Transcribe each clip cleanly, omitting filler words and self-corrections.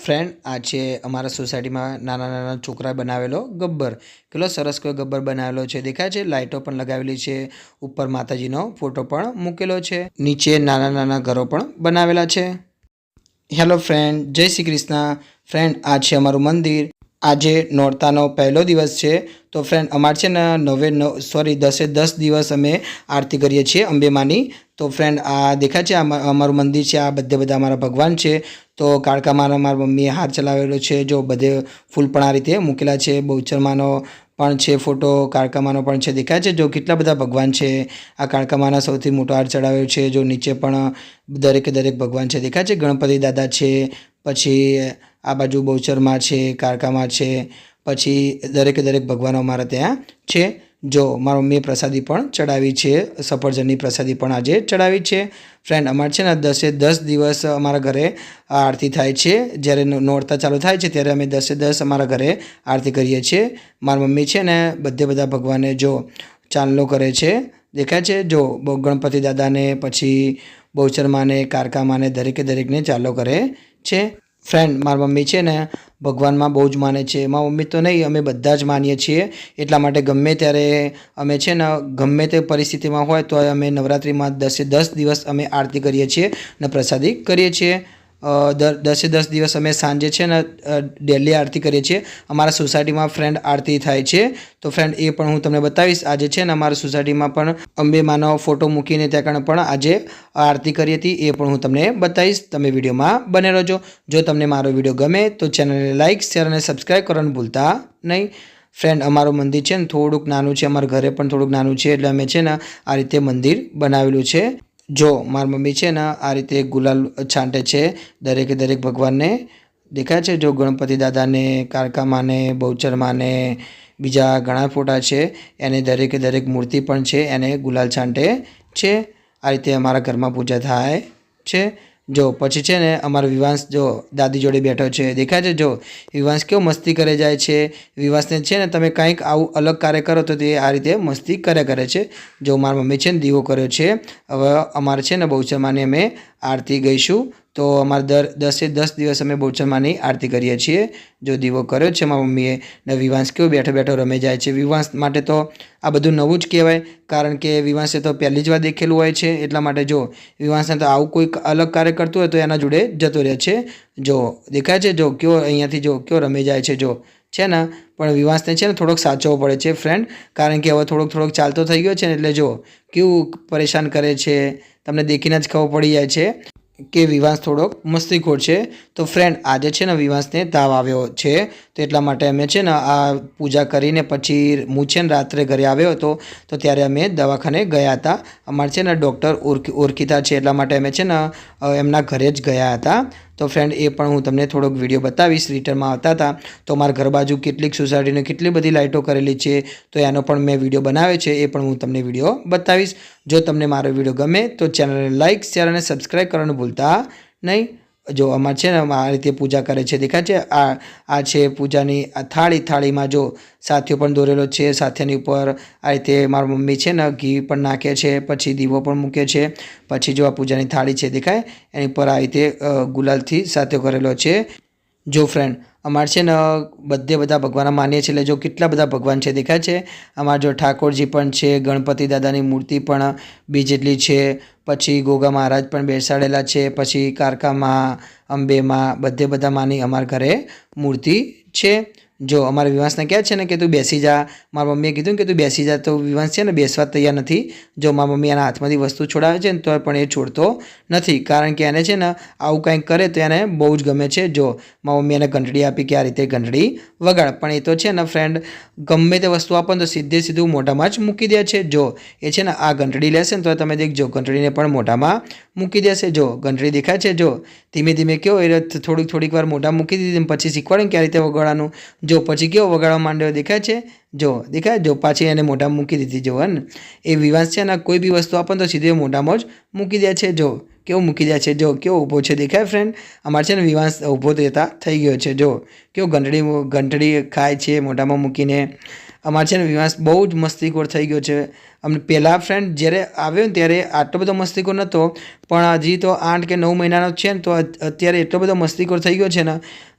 Friend આ છે અમારા સોસાયટીમાં નાના નાના છોકરા બનાવેલો ગબ્બર. કેટલો સરસ કોઈ ગબ્બર બનાવેલો છે, દેખાય છે. લાઇટો પણ લગાવેલી છે. ઉપર માતાજીનો ફોટો પણ મૂકેલો છે. નીચે નાના નાના ઘરો પણ બનાવેલા છે. હેલો ફ્રેન્ડ, જય શ્રી કૃષ્ણ. ફ્રેન્ડ આ છે અમારું મંદિર. આજે નોરતાનો પહેલો દિવસ છે. તો ફ્રેન્ડ અમારે છે ને 10 દિવસ અમે આરતી કરીએ છીએ અંબેમાની. તો ફ્રેન્ડ આ દેખાય છે અમારું મંદિર છે. આ બધા અમારા ભગવાન છે. તો કાળકામાં મારા મમ્મીએ હાથ ચલાવેલો છે. જો બધે ફૂલ પણ આ રીતે મૂકેલા છે. બહુચરમાનો પણ છે ફોટો, કાળકામાનો પણ છે. દેખાય છે જો કેટલા બધા ભગવાન છે. આ કાળકામાના સૌથી મોટો હાર ચડાવ્યો છે. જો નીચે પણ દરેક ભગવાન છે. દેખાય છે ગણપતિ દાદા છે. પછી આ બાજુ બહુચરમાં છે, કાળકામાં છે. પછી દરેક ભગવાનો અમારા ત્યાં છે. જો મારા મમ્મીએ પ્રસાદી પણ ચડાવી છે. સફરજનની પ્રસાદી પણ આજે ચડાવી છે. ફ્રેન્ડ અમારે છે ને 10 દિવસ અમારા ઘરે આરતી થાય છે. જ્યારે નોરતા ચાલુ થાય છે ત્યારે અમે 10 અમારા ઘરે આરતી કરીએ છીએ. મારી મમ્મી છે ને બધા ભગવાનને જો ચાંદલો કરે છે. દેખાય છે જો ગણપતિ દાદાને, પછી બહુચરમાને, કાળકામાને દરેકને ચાંદલો કરે છે. ફ્રેન્ડ મારી મમ્મી છે ને ભગવાનમાં બહુ જ માને છે. મારી મમ્મી તો નહીં, અમે બધા જ માનીએ છીએ. એટલા માટે ગમે ત્યારે અમે છે ને ગમે તે પરિસ્થિતિમાં હોય તો અમે નવરાત્રિમાં 10 દિવસ અમે આરતી કરીએ છીએ અને પ્રસાદી કરીએ છીએ. 10 દિવસ અમે સાંજે છે ને ડેલી આરતી કરીએ છીએ. અમારા સોસાયટીમાં ફ્રેન્ડ આરતી થાય છે. તો ફ્રેન્ડ એ પણ હું તમને બતાવીશ. આજે છે ને અમારા સોસાયટીમાં પણ અંબેમાનો ફોટો મૂકીને ત્યાં કણે પણ આજે આરતી કરી હતી. એ પણ હું તમને બતાવીશ. તમે વિડીયોમાં બને રહેજો. જો તમને મારો વિડીયો ગમે તો ચેનલને લાઇક, શેર અને સબસ્ક્રાઈબ કરવાનું ભૂલતા નહીં. ફ્રેન્ડ અમારું મંદિર છે ને થોડુંક નાનું છે. અમારા ઘરે પણ થોડુંક નાનું છે. એટલે અમે છે ને આ રીતે મંદિર બનાવેલું છે. જો મારી મમ્મી છે ને આ રીતે ગુલાલ છાંટે છે દરેક ભગવાનને. દેખાય છે જો ગણપતિ દાદાને, કાળકામાને, બહુચરમાને, બીજા ઘણા ફોટા છે. એને દરેક મૂર્તિ પણ છે, એને ગુલાલ છાંટે છે. આ રીતે અમારા ઘરમાં પૂજા થાય છે. જો પછી છે ને અમારો વિવાંશ જો દાદી જોડે બેઠો છે. દેખાય છે જો વિવાંશ કેવો મસ્તી કરે જાય છે. વિવાંશને છે ને તમે કંઈક આવું અલગ કાર્ય કરો તો તે આ રીતે મસ્તી કરે છે. જો મારી મમ્મી છે ને દીવો કર્યો છે. હવે અમારે છે ને બહુચરમાની અમે આરતી ગઈશું. તો અમારે 10 દિવસ અમે બહુચરમાની આરતી કરીએ છીએ. જો દીવો કર્યો છે મારી મમ્મીએ. ને વિવાંશ કેવો બેઠો રમે જાય છે. વિવાંશ માટે તો આ બધું નવું જ કહેવાય, કારણ કે વિવાંશે તો પહેલી જ વાર દેખેલું હોય છે. એટલા માટે જો વિવાંશને તો આવું કોઈ અલગ કાર્ય કરતું હોય તો એના જોડે જતો રહે છે. જો દેખાય છે જો કેવો અહીંયાથી જો કેવો રમે જાય છે. જો છે ને પણ વિવાંશને છે ને થોડોક સાચવવો પડે છે ફ્રેન્ડ, કારણ કે હવે થોડોક ચાલતો થઈ ગયો છે ને એટલે જો કેવું પરેશાન કરે છે. તમને દેખીને જ ખબર પડી જાય છે કે વિવાંશ થોડોક મસ્તીખોર છે. તો ફ્રેન્ડ આજે છે ને વિવાંશને તાવ આવ્યો છે. તો એટલા માટે અમે છે ને આ પૂજા કરીને પછી હું છે ને રાત્રે ઘરે આવ્યો હતો. તો ત્યારે અમે દવાખાને ગયા હતા. અમારે છે ને ડૉક્ટર ઓળખીતા છે. એટલા માટે અમે છે ને એમના ઘરે જ ગયા હતા. તો ફ્રેન્ડ એ પણ હું તમને થોડોક વિડીયો બતાવીશ. રિટર્નમાં આવતા હતા તો મારા ઘર બાજુ કેટલીક સોસાયટીને કેટલી બધી લાઇટો કરેલી છે. તો એનો પણ મેં વિડીયો બનાવ્યો છે. એ પણ હું તમને વિડીયો બતાવીશ. જો તમને મારો વિડીયો ગમે તો ચેનલને લાઇક, શેર અને સબસ્ક્રાઈબ કરવાનું ભૂલતા નહીં. જો અમારે છે ને આ રીતે પૂજા કરે છે. દેખાય છે આ છે પૂજાની આ થાળીમાં જો સાથીઓ પણ દોરેલો છે. સાથીની ઉપર આ રીતે મારી મમ્મી છે ને ઘી પણ નાખે છે. પછી દીવો પણ મૂકે છે. પછી જો આ પૂજાની થાળી છે દેખાય એની પર આ રીતે ગુલાલથી સાથીઓ કરેલો છે. જો ફ્રેન્ડ અમારે છે ને બધા ભગવાન માનીએ છીએ. એટલે જો કેટલા બધા ભગવાન છે દેખાય છે. અમારે જો ઠાકોરજી પણ છે, ગણપતિ દાદાની મૂર્તિ પણ 2 જેટલી છે. પછી ગોગા મહારાજ પણ બેસાડેલા છે. પછી કાળકામાં, અંબેમાં બધા માની અમારા ઘરે મૂર્તિ છે. જો અમારા વિવાંશને કહે છે ને કે તું બેસી જા. મારા મમ્મીએ કીધું કે તું બેસી જા. તો વિવાંશ છે ને બેસવા તૈયાર નથી. જો મારા મમ્મી એના હાથમાંથી વસ્તુ છોડાવે છે ને તો પણ એ છોડતો નથી, કારણ કે એને છે ને આવું કંઈક કરે તો એને બહુ જ ગમે છે. જો મારા મમ્મી એને ઘંટડી આપી કે આ રીતે ઘંટડી વગાડ, પણ એ તો છે ને ફ્રેન્ડ ગમે તે વસ્તુ આપો ને તો સીધું મોઢામાં જ મૂકી દે છે. જો એ છે ને આ ઘંટડી લેશે ને તો તમે દેખજો ઘંટડીને પણ મોઢામાં મૂકી દેશે. જો ઘંટડી દેખાય છે. જો ધીમે કેવો એ થોડીક વાર મોઢામાં મૂકી દીધી પછી શીખવાડે કે આ રીતે વગાડવાનું. જો પછી કેવો વગાડવા માંડ્યો દેખાય છે. જો દેખાય જો પાછી એને મોઢામાં મૂકી દીધી. જો ને એ વિવાંશ છે ને કોઈ બી વસ્તુ આપો તો સીધું મોઢામાં જ મૂકી દે છે. જો કેવું મૂકી દે છે. જો કેવો ઊભો છે દેખાય ફ્રેન્ડ. અમારે છે ને વિવાંશ ઊભો રહેતા થઈ ગયો છે. જો કેવો ઘંટડી ખાય છે મોઢામાં મૂકીને. અમારે છે ને વિવાસ બહુ જ મસ્તીખોર થઈ ગયો છે. અમને પહેલાં ફ્રેન્ડ જ્યારે આવ્યો ને ત્યારે આટલો બધો મસ્તીખોર નહોતો, પણ હજી તો 8 કે 9 મહિનાનો છે ને તો અત્યારે એટલો બધો મસ્તીખોર થઈ ગયો છે ને,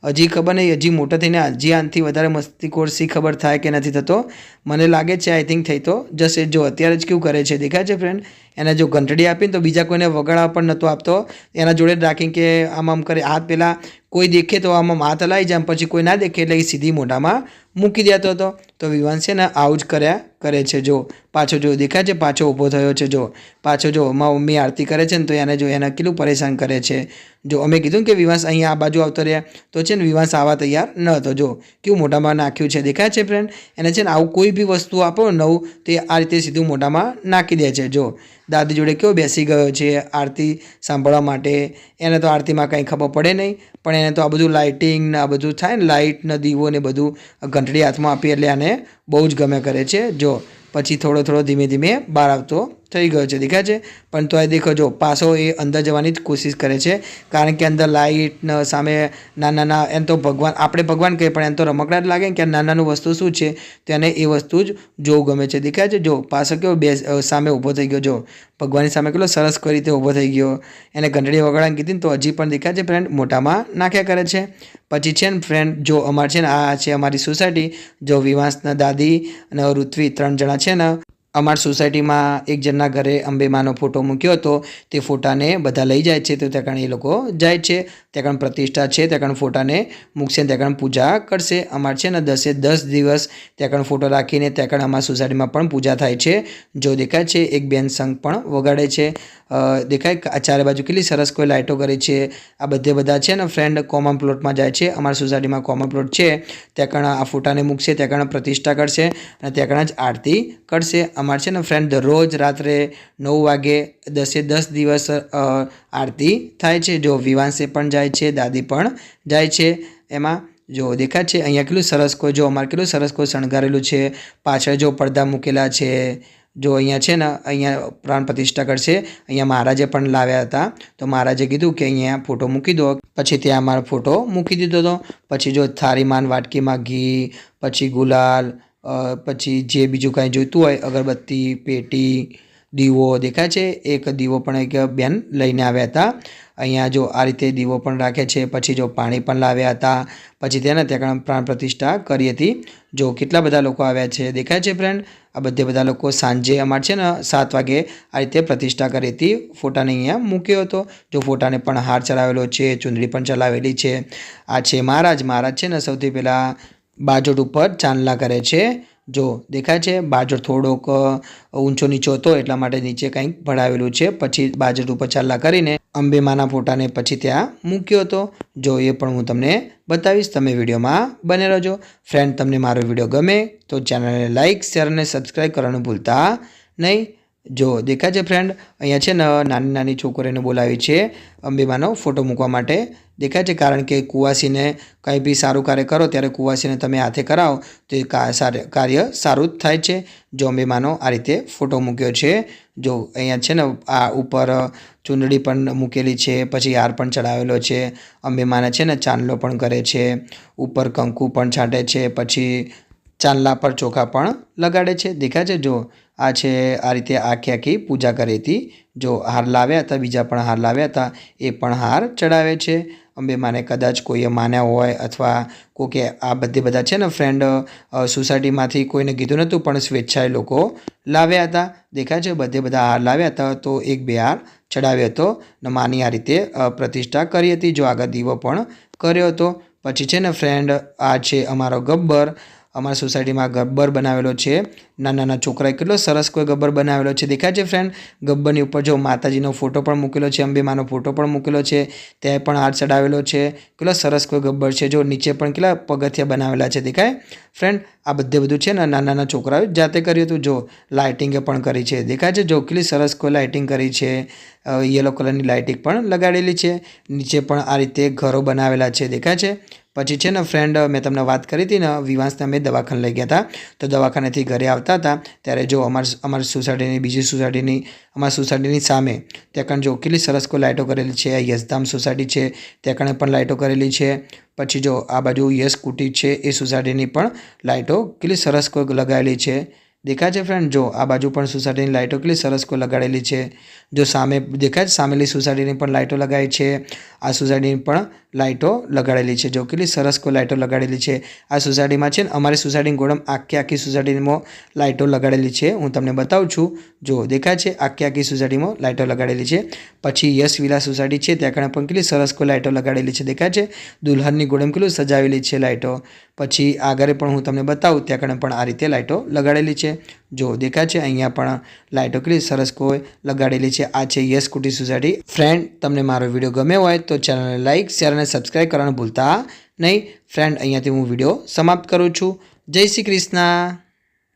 હજી ખબર નહીં હજી મોટો થઈને હજી આનાથી વધારે મસ્તીખોર શી ખબર થાય કે નથી થતો. મને લાગે છે આઈ થિંક થઈ તો જશે. જો અત્યારે જ કેવું કરે છે દેખાય છે ફ્રેન્ડ. એને જો ઘંટડી આપીને તો બીજા કોઈને વગાડવા પણ નહોતો આપતો, એના જોડે જ રાખીને કે આમ કરે હાથ. પહેલાં કોઈ દેખે તો આમ હાથ હલાવી જાય, પછી કોઈ ના દેખે એટલે એ સીધી મોઢામાં મૂકી દેતો હતો. તો વિવાન છે ને આવું જ કર્યા કરે છે. જો પાછો જો દેખાય છે, પાછો ઊભો થયો છે. જો પાછો જો મમ્મી આરતી કરે છે ને તો એને જો એને કેટલું પરેશાન કરે છે. જો અમે કીધું કે વિવાસ અહીંયા આ બાજુ આવતો રહ્યા તો છે ને વિવાસ આવવા તૈયાર ન હતો. જો કેવું મોઢામાં નાખ્યું છે દેખાય છે ફ્રેન્ડ. એને છે ને આવું કોઈ બી વસ્તુ આપો નવું તે આ રીતે સીધું મોઢામાં નાખી દે છે. જો દાદી જોડે કેવો બેસી ગયો છે આરતી સાંભળવા માટે. એને તો આરતીમાં કંઈ ખબર પડે નહીં, પણ એને તો આ બધું લાઇટિંગ ને આ બધું થાય ને, લાઇટ ને દીવો ને બધું ઘંટડી હાથમાં આપી એટલે આને બહુ જ ગમે કરે છે. જો પછી થોડો ધીમે ધીમે બહાર આવતો થઈ ગયો છે દેખાય છે. પણ તો એ દેખો જો પાછો એ અંદર જવાની જ કોશિશ કરે છે, કારણ કે અંદર લાઇટ સામે નાના એમ તો ભગવાન આપણે ભગવાન કહીએ પણ એમ તો રમકડા જ લાગે કે નાનાનું વસ્તુ શું છે તો એને એ વસ્તુ જ જોવું ગમે છે દેખાય છે. જો પાછો કેવો સામે ઊભો થઈ ગયો. જો ભગવાનની સામે કેટલો સરસ કોઈ રીતે ઊભો થઈ ગયો. એને ઘંટડી વગાડવાની કીધી ને તો હજી પણ દેખાય છે ફ્રેન્ડ મોઢામાં નાખ્યા કરે છે. પછી છે ને ફ્રેન્ડ જો અમારે છે ને આ છે અમારી સોસાયટી. જો વિવાસના દાદી અને ઋત્વી 3 જણા છે ને અમારી સોસાયટીમાં એક જણના ઘરે અંબેમાનો ફોટો મૂક્યો હતો. તે ફોટાને બધા લઈ જાય છે તો ત્યાં એ લોકો જાય છે. ત્યાં પ્રતિષ્ઠા છે, ત્યાં ફોટાને મૂકશે, ત્યાં પૂજા કરશે. અમારે છે ને 10 દિવસ ત્યાં ફોટો રાખીને ત્યાં અમારી સોસાયટીમાં પણ પૂજા થાય છે. જો દેખાય છે એક બેન શંખ પણ વગાડે છે. દેખાય ચારે બાજુ કેટલી સરસ કોઈ લાઇટો કરી છે. આ બધા છે ને ફ્રેન્ડ કોમન પ્લોટમાં જાય છે. અમારી સોસાયટીમાં કોમન પ્લોટ છે, ત્યાં આ ફોટાને મૂકશે, ત્યાં પ્રતિષ્ઠા કરશે અને ત્યાં જ આરતી કરશે. અમારે છે ને ફ્રેન્ડ દરરોજ રાત્રે 9 વાગે 10 દિવસ આરતી થાય છે. જો વિવાંશે પણ જાય છે, દાદી પણ જાય છે. એમાં જો દેખાય છે અહીંયા કેટલું સરસ કોઈ જો અમારે કેટલું સરસ કોઈ શણગારેલું છે. પાછળ જો પડદા મૂકેલા છે. જો અહીંયા છે ને અહીંયા પ્રાણ પ્રતિષ્ઠા કરશે. અહીંયા મહારાજે પણ લાવ્યા હતા તો મહારાજે કીધું કે અહીંયા ફોટો મૂકી દો. પછી ત્યાં અમારો ફોટો મૂકી દીધો હતો. પછી જો થાળીમાં વાટકીમાં ઘી, પછી ગુલાલ, પછી જે બીજું કાંઈ જોઈતું હોય અગરબત્તી, પેટી, દીવો દેખાય છે. એક દીવો પણ એક બેન લઈને આવ્યા હતા. અહીંયા જો આ રીતે દીવો પણ રાખે છે. પછી જો પાણી પણ લાવ્યા હતા. પછી ત્યાં પ્રાણ પ્રતિષ્ઠા કરી હતી. જો કેટલા બધા લોકો આવ્યા છે દેખાય છે ફ્રેન્ડ. આ બધા લોકો સાંજે અમારે છે ને 7 વાગે આ રીતે પ્રતિષ્ઠા કરી હતી. ફોટાને અહીંયા મૂક્યો હતો. જો ફોટાને પણ હાર ચડાવેલો છે, ચુંદડી પણ ચલાવેલી છે. આ છે મહારાજ છે ને સૌથી પહેલાં બાજોટ ઉપર ચાંદલા કરે છે. જો દેખાય છે બાજોટ થોડોક ઊંચો નીચો હતો એટલા માટે નીચે કંઈક ભરાવેલું છે. પછી બાજોટ ઉપર ચાંદલા કરીને અંબેમાના ફોટાને પછી ત્યાં મૂક્યો હતો. જો એ પણ હું તમને બતાવીશ. તમે વિડીયોમાં બને રહેજો. ફ્રેન્ડ તમને મારો વિડીયો ગમે તો ચેનલને લાઇક, શેર અને સબસ્ક્રાઈબ કરવાનું ભૂલતા નહીં. જો દેખાય છે ફ્રેન્ડ અહીંયા છે ને નાની છોકરીઓને બોલાવી છે અંબેમાનો ફોટો મૂકવા માટે. દેખાય છે કારણ કે કુવાસીને કંઈ બી સારું કાર્ય કરો ત્યારે કુવાસીને તમે હાથે કરાવો તો એ કાર્ય સારું જ થાય છે. જો અંબેમાનો આ રીતે ફોટો મૂક્યો છે. જો અહીંયા છે ને આ ઉપર ચૂંદડી પણ મૂકેલી છે, પછી હાર પણ ચડાવેલો છે. અંબેમાને છે ને ચાંદલો પણ કરે છે, ઉપર કંકુ પણ છાંટે છે, પછી ચાંદલા પર ચોખા પણ લગાડે છે. દેખાય છે જો આ છે આ રીતે આખી પૂજા કરી હતી. જો હાર લાવ્યા હતા, બીજા પણ હાર લાવ્યા હતા, એ પણ હાર ચડાવે છે. અંબેમાને કદાચ કોઈએ માન્યા હોય અથવા કોકે આ બધા છે ને ફ્રેન્ડ સોસાયટીમાંથી કોઈને કીધું નહોતું પણ સ્વેચ્છાએ લોકો લાવ્યા હતા. દેખાય છે બધા હાર લાવ્યા હતા તો 1-2 હાર ચડાવ્યો હતો ને માની આ રીતે પ્રતિષ્ઠા કરી હતી. જો આગળ દીવો પણ કર્યો હતો. પછી છે ને ફ્રેન્ડ આ છે અમારો ગબ્બર. અમારી સોસાયટીમાં ગબ્બર બનાવેલો છે. નાના છોકરાએ કેટલો સરસ કોઈ ગબ્બર બનાવેલો છે દેખાય છે ફ્રેન્ડ. ગબ્બરની ઉપર જો માતાજીનો ફોટો પણ મૂકેલો છે, અંબેમાનો ફોટો પણ મૂકેલો છે, ત્યાં પણ હાર ચડાવેલો છે. કેટલો સરસ કોઈ ગબ્બર છે. જો નીચે પણ કેટલા પગથિયા બનાવેલા છે દેખાય ફ્રેન્ડ. આ બધું છે ને નાના છોકરાઓએ જાતે કર્યું હતું. જો લાઇટિંગે પણ કરી છે દેખાય છે. જો કેટલી સરસ કોઈ લાઇટિંગ કરી છે. યલો કલરની લાઇટિંગ પણ લગાડેલી છે. નીચે પણ આ રીતે ઘરો બનાવેલા છે દેખાય છે. પછી છે ને ફ્રેન્ડ મેં તમને વાત કરી હતી ને વિવાંશને અમે દવાખાને લઈ ગયા હતા. તો દવાખાનેથી ઘરે આવતા હતા ત્યારે જો અમારી સોસાયટીની બીજી સોસાયટીની અમારી સોસાયટીની સામે ત્યાં જો કેટલી સરસ કોઈ લાઇટો કરેલી છે. યશધામ સોસાયટી છે ત્યાં પણ લાઇટો કરેલી છે. પછી જો આ બાજુ યસ કુટી છે એ સોસાયટીની પણ લાઇટો કેટલી સરસ કોઈ લગાવેલી છે દેખાય છે ફ્રેન્ડ જો આ બાજુ પણ સોસાયટીની લાઇટો કેટલી સરસ કોઈ લગાડેલી છે જો સામે દેખાય સામેલી સોસાયટીની પણ લાઇટો લગાવી છે આ સોસાયટીની પણ લાઇટો લગાડેલી છે જો કેટલી સરસ કોઈ લાઇટો લગાડેલી છે આ સોસાયટીમાં છે ને અમારી સોસાયટીની ગોળમ આખી સોસાયટીમાં લાઇટો લગાડેલી છે હું તમને બતાવું છું જો દેખાય છે આખી સોસાયટીમાં લાઇટો લગાડેલી છે પછી યસ વિલા સોસાયટી છે ત્યાં આગળ પણ કેટલી સરસ કોઈ લાઇટો લગાડેલી છે દેખાય છે દુલ્હનની ગોળમ કેટલું સજાવેલી છે લાઇટો પછી આગળ પણ હું તમને બતાવું ત્યાં આગળ પણ આ રીતે લાઇટો લગાડેલી છે જો દેખાય છે અહીંયા પણ લાઇટો કેટલી સરસ કોઈ લગાડેલી છે આ છે યસ કુટી સોસાયટી ફ્રેન્ડ તમને મારો વિડીયો ગમ્યો હોય તો ચેનલને લાઇક શેર અને સબસ્ક્રાઈબ કરવાનું ભૂલતા નહીં ફ્રેન્ડ અહીંયાથી હું વિડીયો સમાપ્ત કરું છું જય શ્રી કૃષ્ણ